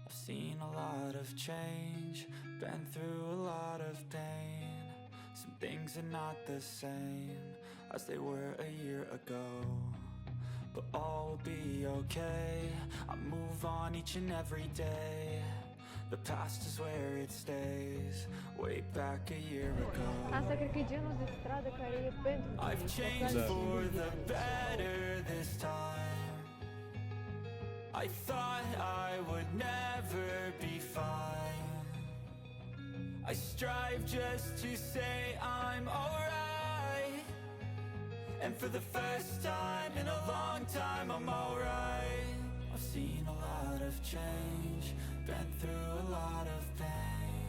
I've seen a lot of change, been through a lot of pain. Some things are not the same as they were a year ago, but all will be okay. I move on each and every day. The past is where it stays, way back a year ago. Asta cred că e genul de stradă care e pentru I've changed for the better this time. I thought I would never be fine. I strive just to say I'm alright, and for the first time in a long time I'm alright. I've seen a lot of change, been through a lot of pain.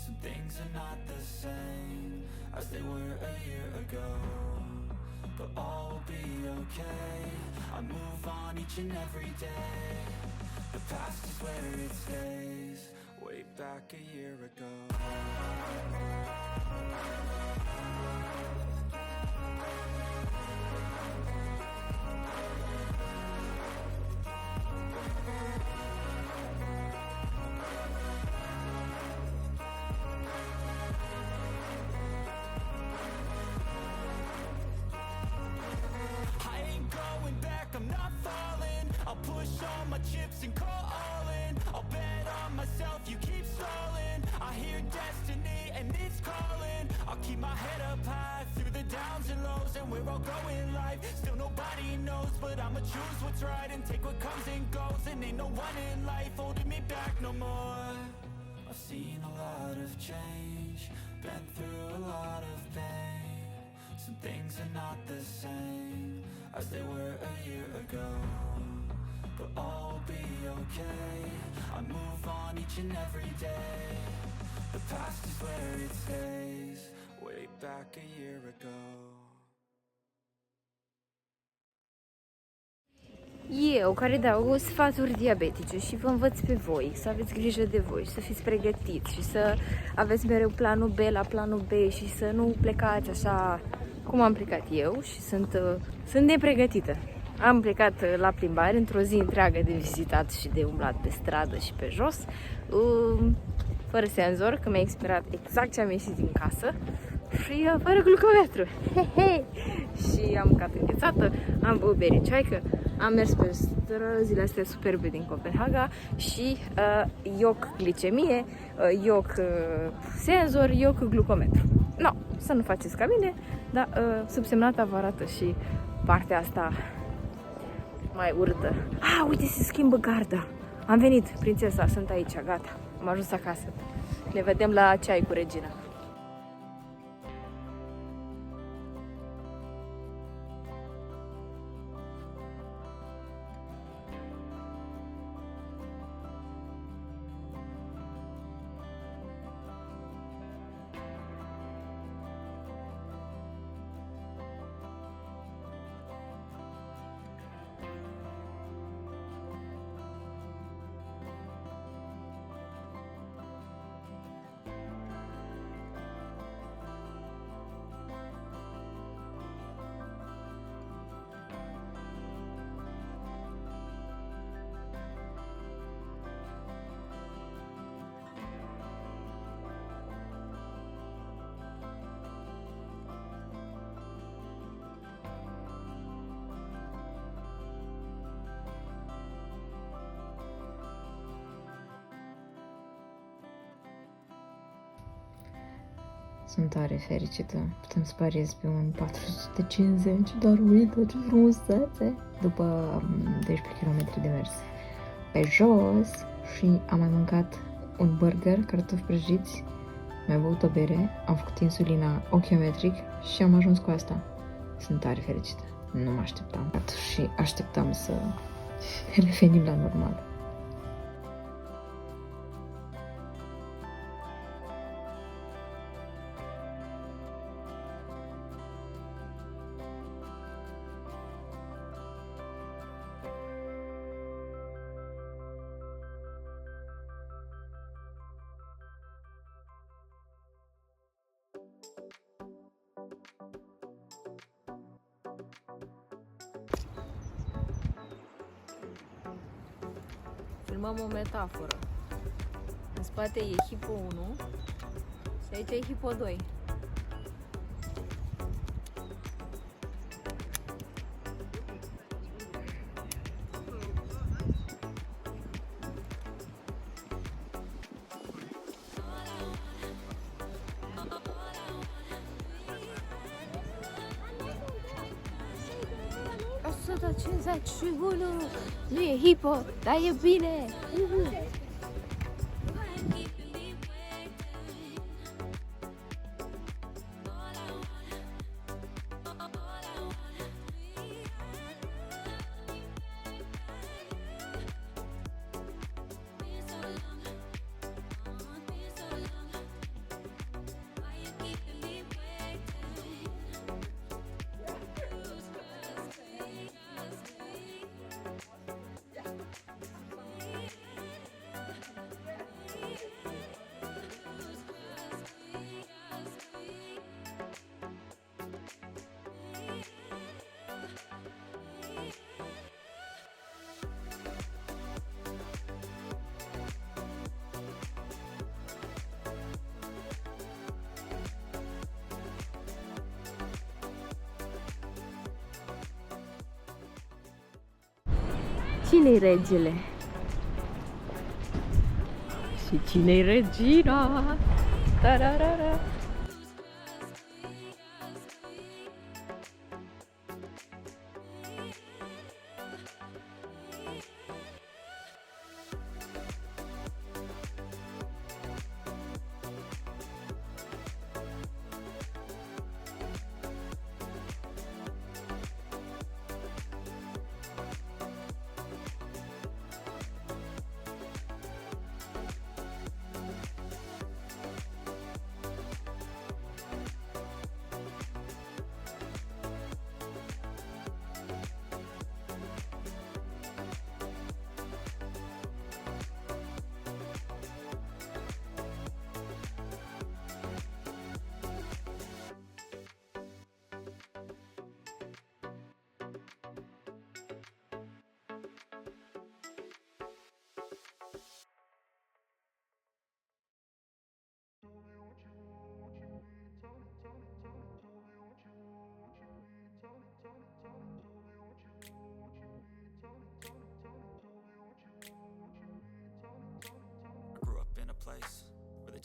Some things are not the same as they were a year ago, but all will be okay. I move on each and every day. The past is where it stays, way back a year ago. I'm not falling, I'll push all my chips and call all in. I'll bet on myself, you keep stalling. I hear destiny and it's calling. I'll keep my head up high through the downs and lows, and we're all growing life. Still nobody knows, but I'ma choose what's right and take what comes and goes. And ain't no one in life holding me back no more. I've seen a lot of change, been through a lot of pain. Some things are not the same as they were a year ago, but all will be okay. I move on each and every day. The past is where it stays, way back a year ago. Eu care dau sfaturi diabetice și vă învăț pe voi să aveți grijă de voi și să fiți pregătiți și să aveți mereu planul B la planul B și să nu plecați așa cum am plecat eu și sunt nepregătită. Am plecat la plimbare într-o zi întreagă de vizitat și de umblat pe stradă și pe jos, fără senzor, că mi-a expirat exact ce am ieșit din casă și fără glucometru. Și am mâncat înghețată, am băut bericioaică, am mers pe străzile astea superbe din Copenhaga și ioc glicemie, ioc senzor, ioc glucometru. No, să nu faceți ca mine, dar subsemnata vă arată și partea asta mai urâtă. Uite, se schimbă garda. Am venit, prințesa, sunt aici, gata. Am ajuns acasă. Ne vedem la ceai cu regina. Sunt tare fericită. Putem să pariez pe un 450, dar uite ce frumusețe! După 12 km de mers pe jos și am mai mâncat un burger, cartofi prăjiți, mi-am băut o bere, am făcut insulina ochiometric și am ajuns cu asta. Sunt tare fericită. Nu mă așteptam. Și așteptam să revenim la normal. filmăm o metaforă. În spate e hipo 1 și aici e hipo 2. Da 51, nu e hipo, dar e bine! Cine-i regele? Și cine-i regina? Tararara.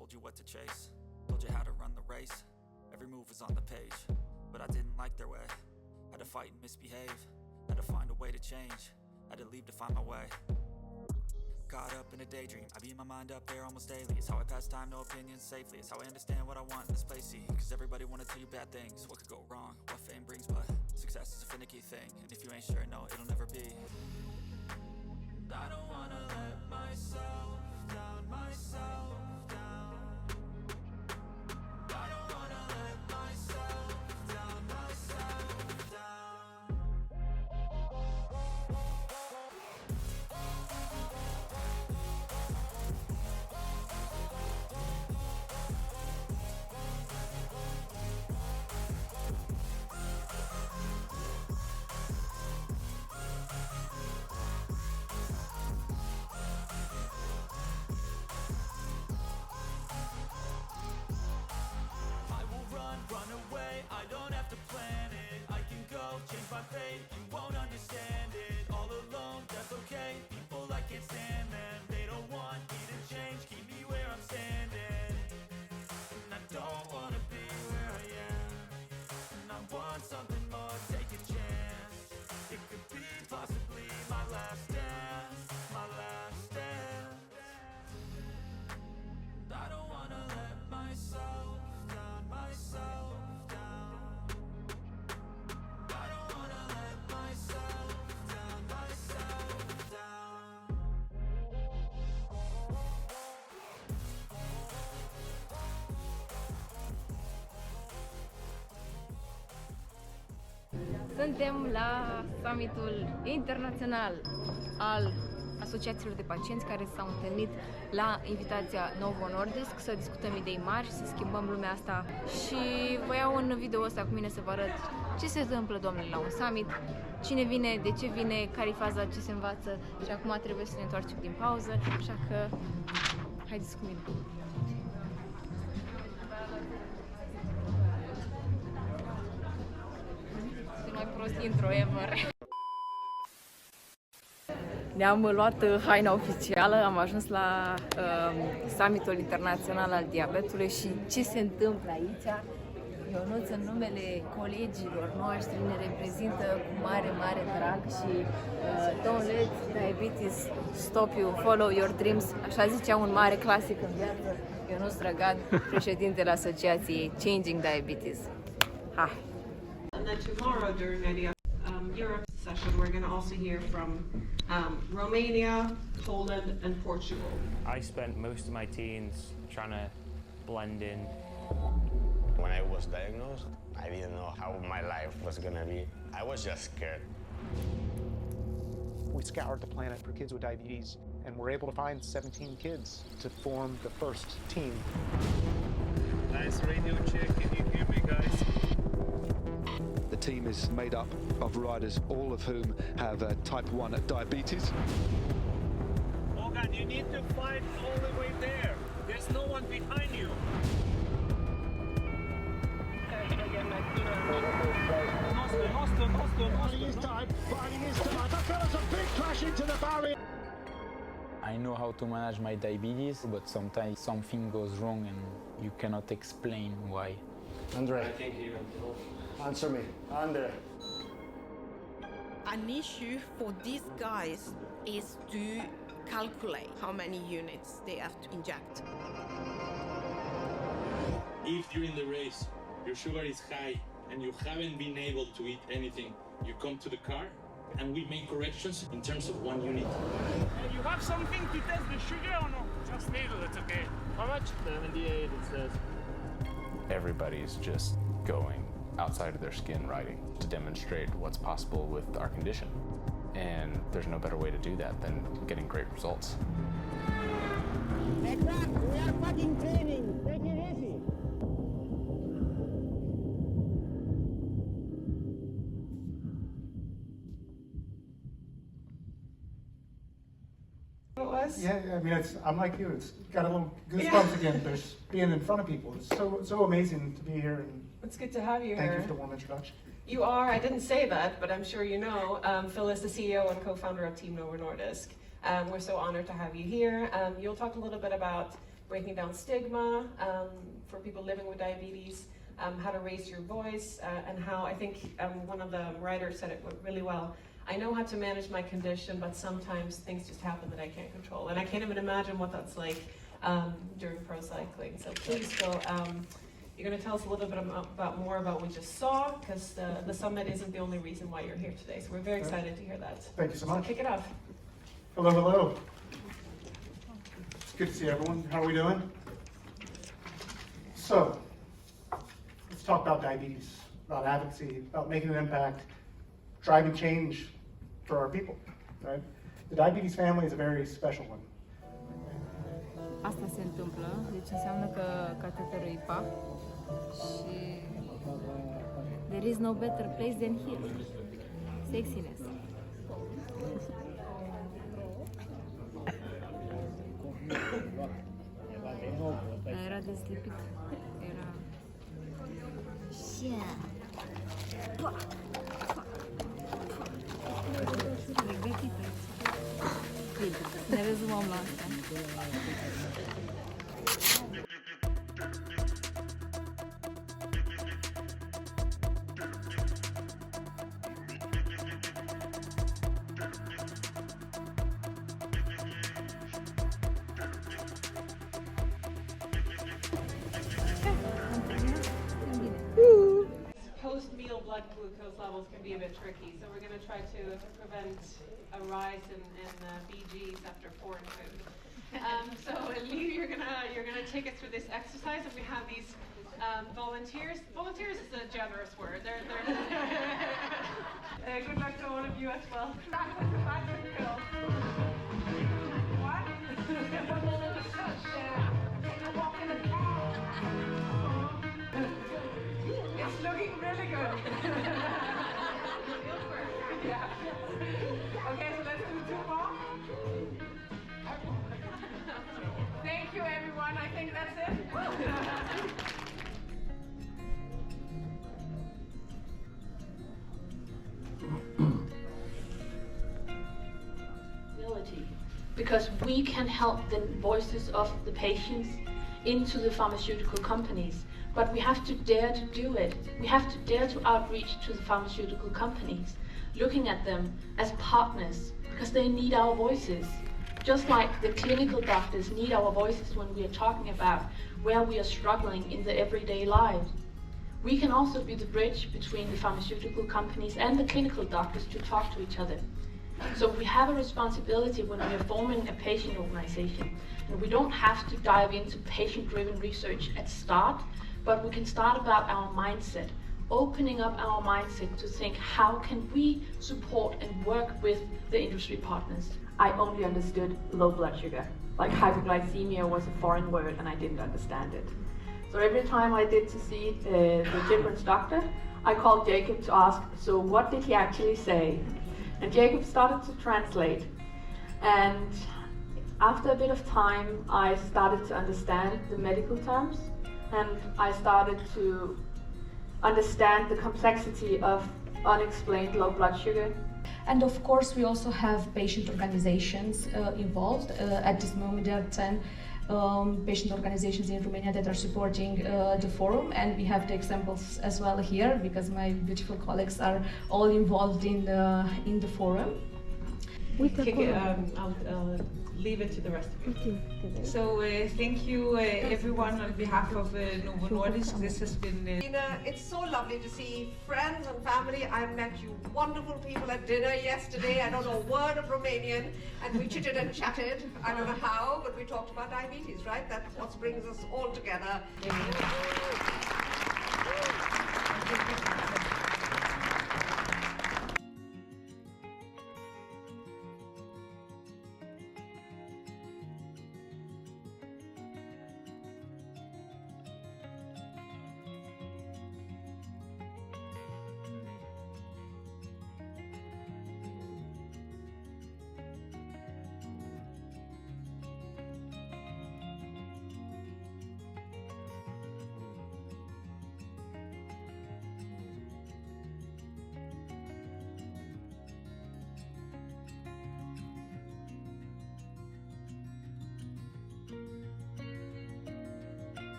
Told you what to chase, told you how to run the race. Every move was on the page, but I didn't like their way. Had to fight and misbehave, had to find a way to change, had to leave to find my way. Caught up in a daydream, I beat my mind up there almost daily. It's how I pass time, no opinions safely. It's how I understand what I want in this place, see. Cause everybody wanna tell you bad things, what could go wrong, what fame brings. But success is a finicky thing, and if you ain't sure, no, it'll never be. I don't wanna let myself down, myself. Change my fate, you won't understand it. All alone, that's okay. People I can't stand them. They don't want me to change, keep me where I'm standing. And I don't wanna be where I am. And I want something more, take a chance. It could be possibly my last dance, my last dance. And I don't wanna let myself down, myself. Suntem la summitul internațional al asociațiilor de pacienți care s-au întâlnit la invitația Novo Nordisk să discutăm idei mari, să schimbăm lumea asta. Și vă iau în video ăsta cu mine să vă arăt ce se întâmplă, domnule, la un summit, cine vine, de ce vine, care-i faza, ce se învață și acum trebuie să ne întoarcem din pauză, așa că haideți cu mine. Cel mai prost intro ever. Ne-am luat haina oficială, am ajuns la Summitul internațional al Diabetului și ce se întâmplă aici? Ionuț, în numele colegilor noștri, ne reprezintă cu mare, mare drag și don't let diabetes stop you, follow your dreams, așa zicea un mare clasic în viață, Ionuț Drăgan, președintele asociației Changing Diabetes. Ha! And then tomorrow during Europe session, we're going to also hear from Romania, Poland, and Portugal. I spent most of my teens trying to blend in. When I was diagnosed, I didn't know how my life was gonna be. I was just scared. We scoured the planet for kids with diabetes, and were able to find 17 kids to form the first team. Nice radio check. Can you hear me, guys? The team is made up of riders, all of whom have type 1 diabetes. Morgan, you need to fight all the way there. There's no one behind you. I know how to manage my diabetes, but sometimes something goes wrong and you cannot explain why. Andre, answer me. Andre. An issue for these guys is to calculate how many units they have to inject. If during the race your sugar is high and you haven't been able to eat anything, you come to the car and we make corrections in terms of 1 unit. You have something to test the sugar or no? Just needle, it's okay. How much? 78, it says. Everybody's just going outside of their skin riding to demonstrate what's possible with our condition. And there's no better way to do that than getting great results. Exactly, we are fucking training. Take it easy. Yeah, I mean, I'm like you. It's got a little goosebumps again. There's being in front of people. It's so amazing to be here. And it's good to have you thank here. you for the warm introduction. You are. I didn't say that, but I'm sure you know. Phil is the CEO and co-founder of Team Novo Nordisk. We're so honored to have you here. You'll talk a little bit about breaking down stigma for people living with diabetes, how to raise your voice, and how I think one of the writers said it really well. I know how to manage my condition, but sometimes things just happen that I can't control. And I can't even imagine what that's like during pro cycling. So please, Phil, you're going to tell us a little bit more about what we just saw, because the summit isn't the only reason why you're here today. So we're very excited to hear that. Thank you so much. Kick it off. Hello, hello. It's good to see everyone. How are we doing? So, let's talk about diabetes, about advocacy, about making an impact, driving change for our people, right? The diabetes family is a very special one. Asta se întâmplă, deci înseamnă că cateterul e PAP și there is no better place than here. Sexiness. Era deslipit. Era... Pregătită. Ne rezumăm la asta. Post-meal blood glucose levels can be a bit tricky, so we're going to try to prevent a rise in BGs after foreign food. So Lee, you're gonna take us through this exercise, and we have these volunteers. Volunteers is a generous word. They're good luck to all of you as well. It's looking really good. Thank you, everyone. I think that's it. Because we can help the voices of the patients into the pharmaceutical companies, but we have to dare to do it. We have to dare to outreach to the pharmaceutical companies, looking at them as partners, because they need our voices. Just like the clinical doctors need our voices when we are talking about where we are struggling in the everyday lives. We can also be the bridge between the pharmaceutical companies and the clinical doctors to talk to each other. So we have a responsibility when we are forming a patient organization, and we don't have to dive into patient-driven research at start, but we can start about our mindset, opening up our mindset to think, how can we support and work with the industry partners? I only understood low blood sugar. Like hypoglycemia was a foreign word and I didn't understand it. So every time I did to see the different doctor, I called Jacob to ask, so what did he actually say? And Jacob started to translate. And after a bit of time, I started to understand the medical terms, and I started to understand the complexity of unexplained low blood sugar. And of course, we also have patient organizations involved. At this moment, there are 10 patient organizations in Romania that are supporting the forum, and we have the examples as well here because my beautiful colleagues are all involved in the forum. I'll leave it to the rest of you. So thank you everyone on behalf of Novo Nordisk. This has been... It's so lovely to see friends and family. I met you wonderful people at dinner yesterday. I don't know a word of Romanian, and we chitted and chatted. I don't know how, but we talked about diabetes, right? That's what brings us all together.